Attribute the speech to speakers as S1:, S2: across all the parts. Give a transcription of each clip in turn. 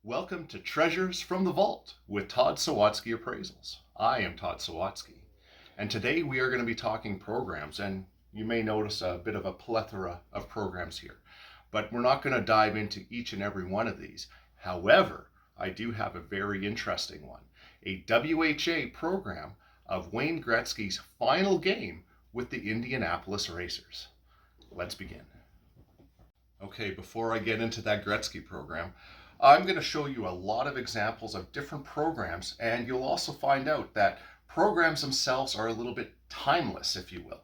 S1: Welcome to Treasures from the Vault with Todd Sawatzky Appraisals. I am Todd Sawatzky, and today we are going to be talking programs, and you may notice a bit of a plethora of programs here, but we're not going to dive into each and every one of these. However, I do have a very interesting one, a WHA program of Wayne Gretzky's final game with the Indianapolis Racers. Let's begin. Okay, before I get into that Gretzky program, I'm going to show you a lot of examples of different programs, and you'll also find out that programs themselves are a little bit timeless, if you will.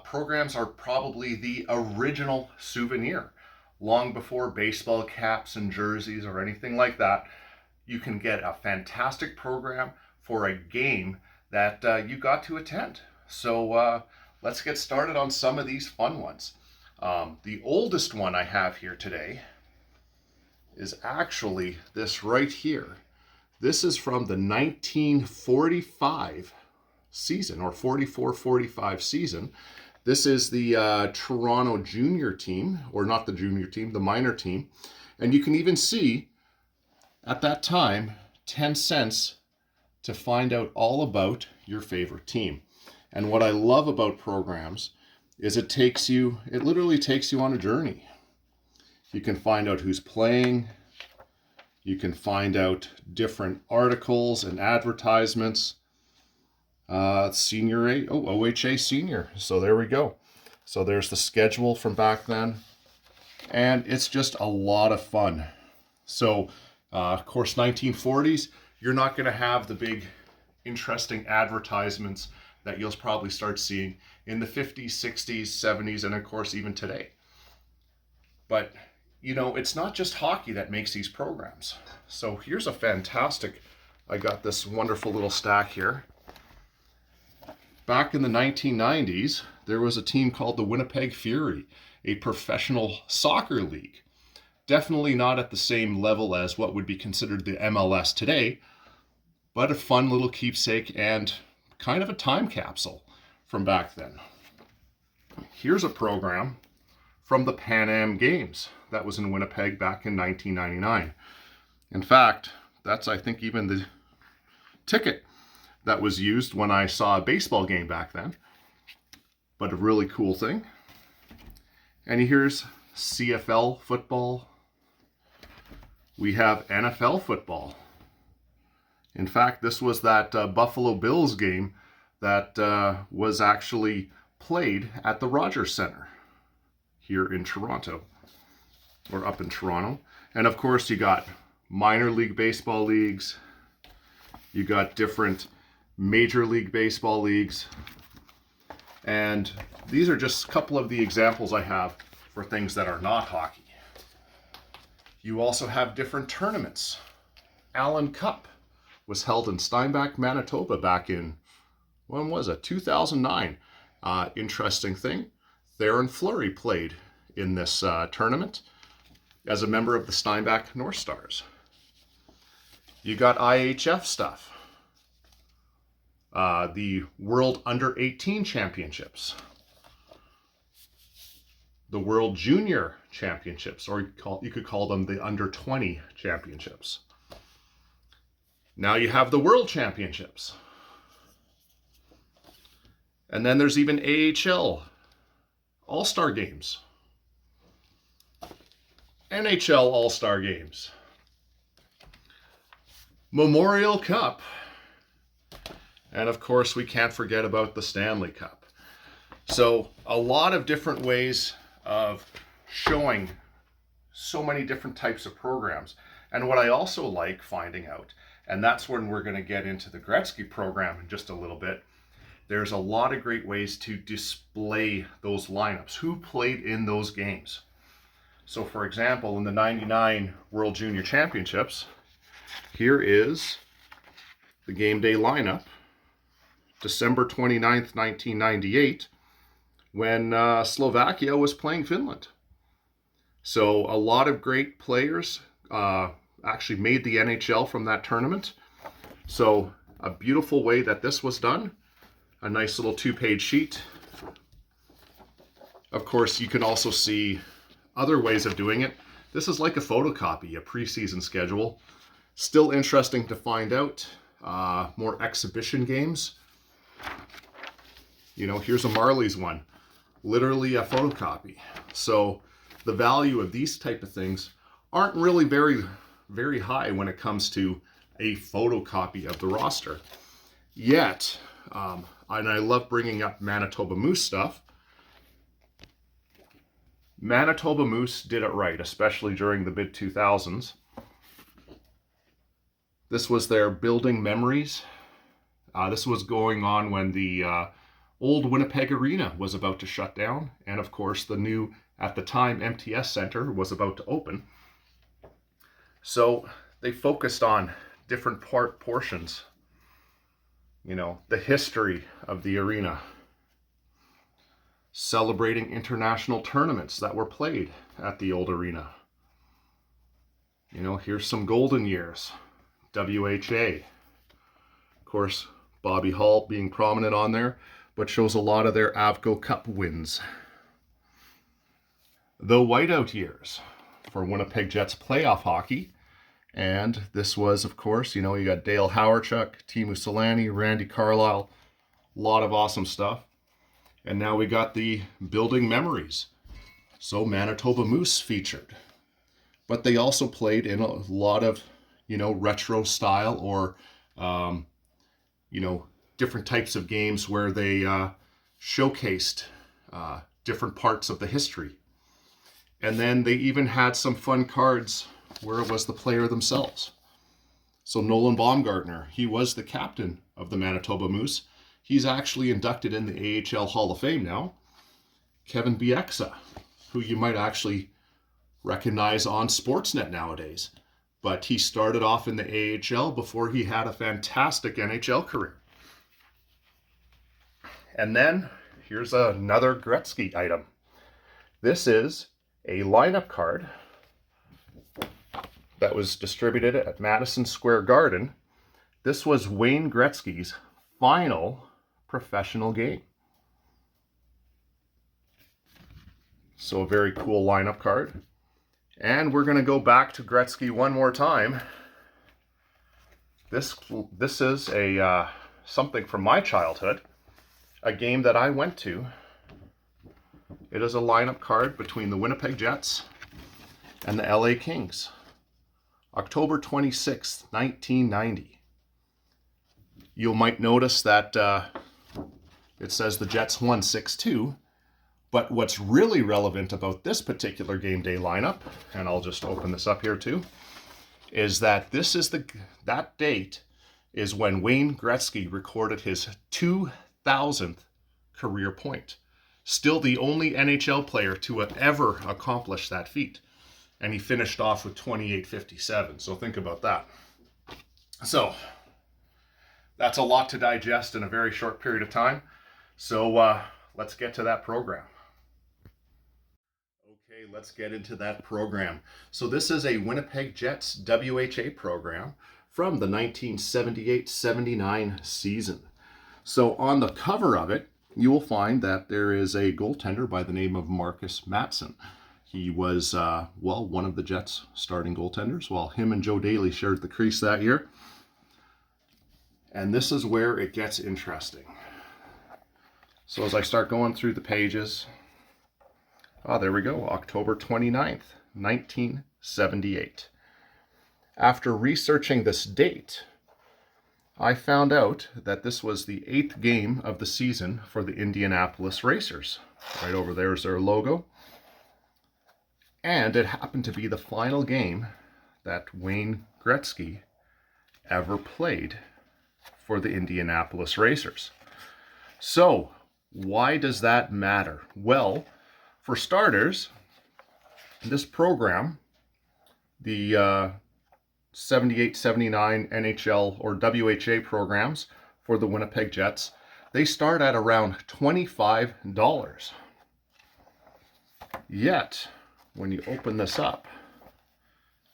S1: Programs are probably the original souvenir. Long before baseball caps and jerseys or anything like that, you can get a fantastic program for a game that you got to attend. So let's get started on some of these fun ones. The oldest one I have here today is actually this right here. This is from the 1945 season, or 44-45 season. This is the Toronto junior team, or not the junior team, the minor team. And you can even see at that time 10 cents to find out all about your favorite team. And what I love about programs is it literally takes you on a journey. You can find out who's playing. You can find out different articles and advertisements. OHA senior. So there we go. So there's the schedule from back then. And it's just a lot of fun. So, of course, 1940s, you're not going to have the big, interesting advertisements that you'll probably start seeing in the 50s, 60s, 70s, and of course, even today. But you know, it's not just hockey that makes these programs. So here's a fantastic, I got this wonderful little stack here. Back in the 1990s, there was a team called the Winnipeg Fury, a professional soccer league. Definitely not at the same level as what would be considered the MLS today, but a fun little keepsake and kind of a time capsule from back then. Here's a program from the Pan Am Games that was in Winnipeg back in 1999. In fact, that's, I think, even the ticket that was used when I saw a baseball game back then. But a really cool thing. And here's CFL football. We have NFL football. In fact, this was that Buffalo Bills game that was actually played at the Rogers Centre here in Toronto, or up in Toronto. And of course, you got minor league baseball leagues, you got different major league baseball leagues, and these are just a couple of the examples I have for things that are not hockey. You also have different tournaments. Allen Cup was held in Steinbach, Manitoba back in, when was it? 2009. Interesting thing, Theron Fleury played in this tournament as a member of the Steinbach North Stars. You got IHF stuff. The World Under-18 Championships. The World Junior Championships, or you could call them the Under-20 Championships. Now you have the World Championships. And then there's even AHL All-Star Games. NHL All-Star Games. Memorial Cup. And of course, we can't forget about the Stanley Cup. So a lot of different ways of showing so many different types of programs. And what I also like finding out, and that's when we're going to get into the Gretzky program in just a little bit, there's a lot of great ways to display those lineups. Who played in those games? So for example, in the 99 World Junior Championships, here is the game day lineup, December 29th, 1998, when Slovakia was playing Finland. So a lot of great players actually made the NHL from that tournament. So a beautiful way that this was done. A nice little 2-page sheet. Of course, you can also see other ways of doing it. This is like a photocopy, a preseason schedule. Still interesting to find out. More exhibition games. You know, here's a Marlies one. Literally a photocopy. So the value of these type of things aren't really very high when it comes to a photocopy of the roster. Yet, and I love bringing up Manitoba Moose stuff. Manitoba Moose did it right, especially during the mid-2000s. This was their building memories. This was going on when the old Winnipeg Arena was about to shut down. And of course, the new, at the time, MTS Center was about to open. So they focused on different portions. You know, the history of the arena. Celebrating international tournaments that were played at the old arena. You know, here's some golden years. WHA. Of course, Bobby Hull being prominent on there, but shows a lot of their Avco Cup wins. The whiteout years for Winnipeg Jets playoff hockey. And this was, of course, you know, you got Dale Hawerchuk, Teemu Selanne, Randy Carlyle, a lot of awesome stuff. And now we got the building memories. So Manitoba Moose featured. But they also played in a lot of, you know, retro style or, you know, different types of games where they showcased different parts of the history. And then they even had some fun cards where it was the player themselves. So Nolan Baumgartner, he was the captain of the Manitoba Moose. He's actually inducted in the AHL Hall of Fame now. Kevin Bieksa, who you might actually recognize on Sportsnet nowadays. But he started off in the AHL before he had a fantastic NHL career. And then here's another Gretzky item. This is a lineup card that was distributed at Madison Square Garden. This was Wayne Gretzky's final professional game. So a very cool lineup card. And we're going to go back to Gretzky one more time. This is a something from my childhood, a game that I went to. It is a lineup card between the Winnipeg Jets and the LA Kings. October 26th, 1990. You might notice that it says the Jets won 6-2, but what's really relevant about this particular game day lineup, and I'll just open this up here too, is that this is that date is when Wayne Gretzky recorded his 2,000th career point. Still the only NHL player to have ever accomplished that feat. And he finished off with 28.57. So think about that. So that's a lot to digest in a very short period of time. So let's get to that program. Okay, let's get into that program. So this is a Winnipeg Jets WHA program from the 1978-79 season. So on the cover of it, you will find that there is a goaltender by the name of Marcus Matson. He was, one of the Jets' starting goaltenders, while him and Joe Daly shared the crease that year. And this is where it gets interesting. So as I start going through the pages, there we go, October 29th, 1978. After researching this date, I found out that this was the 8th game of the season for the Indianapolis Racers. Right over there is their logo. And it happened to be the final game that Wayne Gretzky ever played for the Indianapolis Racers. So, why does that matter? Well, for starters, this program, the 78-79 NHL or WHA programs for the Winnipeg Jets, they start at around $25. Yet, when you open this up,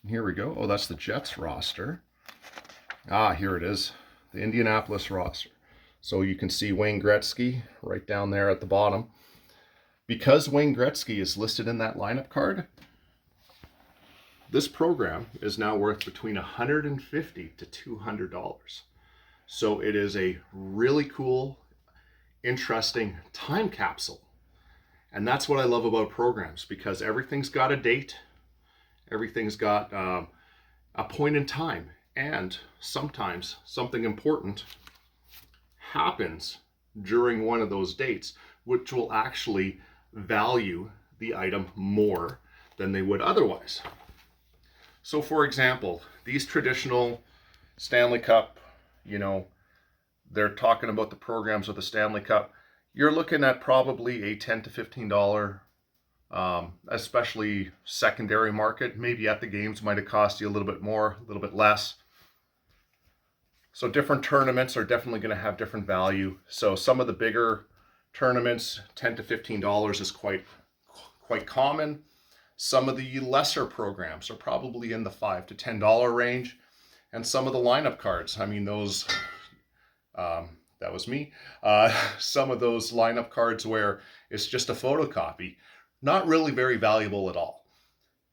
S1: here we go. Oh, that's the Jets roster. Here it is, the Indianapolis roster. So you can see Wayne Gretzky right down there at the bottom. Because Wayne Gretzky is listed in that lineup card, This program is now worth between $150 to $200. So it is a really cool, interesting time capsule. And that's what I love about programs, because everything's got a date, everything's got a point in time, and sometimes something important happens during one of those dates, which will actually value the item more than they would otherwise. So for example, these traditional Stanley Cup, they're talking about the programs with the Stanley Cup. You're looking at probably a $10 to $15, especially secondary market. Maybe at the games might have cost you a little bit more, a little bit less. So different tournaments are definitely going to have different value. So some of the bigger tournaments, $10 to $15 is quite common. Some of the lesser programs are probably in the $5 to $10 range. And some of the lineup cards, those, that was me. Some of those lineup cards where it's just a photocopy, not really very valuable at all.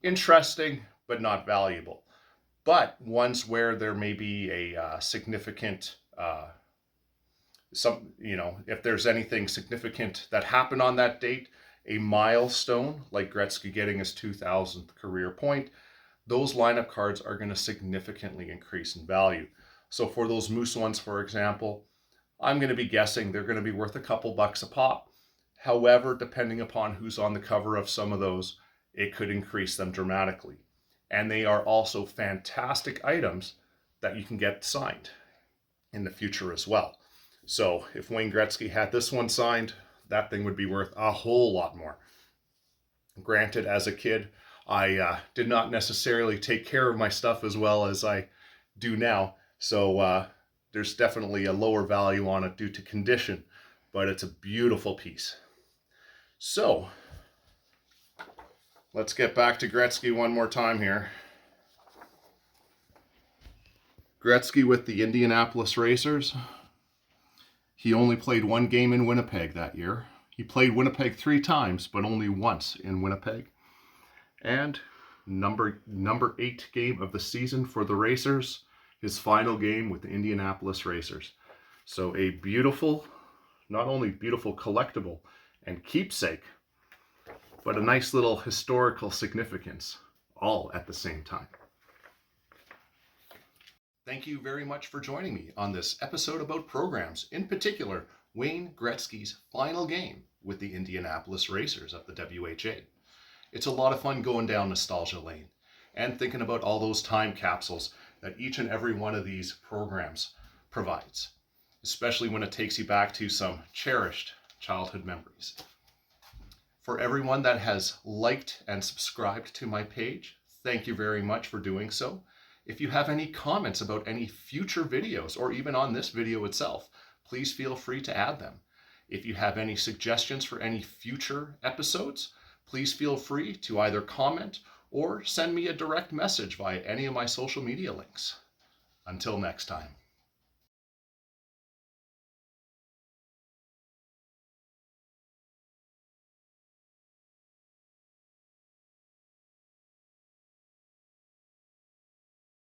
S1: Interesting, but not valuable. But ones where there may be a significant, if there's anything significant that happened on that date, a milestone like Gretzky getting his 2000th career point, those lineup cards are going to significantly increase in value. So for those Moose ones, for example, I'm going to be guessing they're going to be worth a couple bucks a pop. However, depending upon who's on the cover of some of those, it could increase them dramatically. And they are also fantastic items that you can get signed in the future as well. So if Wayne Gretzky had this one signed, that thing would be worth a whole lot more. Granted, as a kid, I did not necessarily take care of my stuff as well as I do now. So there's definitely a lower value on it due to condition, but it's a beautiful piece. So let's get back to Gretzky one more time here. Gretzky with the Indianapolis Racers. He only played one game in Winnipeg that year. He played Winnipeg 3 times, but only once in Winnipeg. And number 8 game of the season for the Racers, his final game with the Indianapolis Racers. So a beautiful, not only beautiful collectible and keepsake, but a nice little historical significance, all at the same time. Thank you very much for joining me on this episode about programs, in particular, Wayne Gretzky's final game with the Indianapolis Racers of the WHA. It's a lot of fun going down nostalgia lane and thinking about all those time capsules that each and every one of these programs provides, especially when it takes you back to some cherished childhood memories. For everyone that has liked and subscribed to my page, thank you very much for doing so. If you have any comments about any future videos or even on this video itself, please feel free to add them. If you have any suggestions for any future episodes, please feel free to either comment or send me a direct message via any of my social media links. Until next time.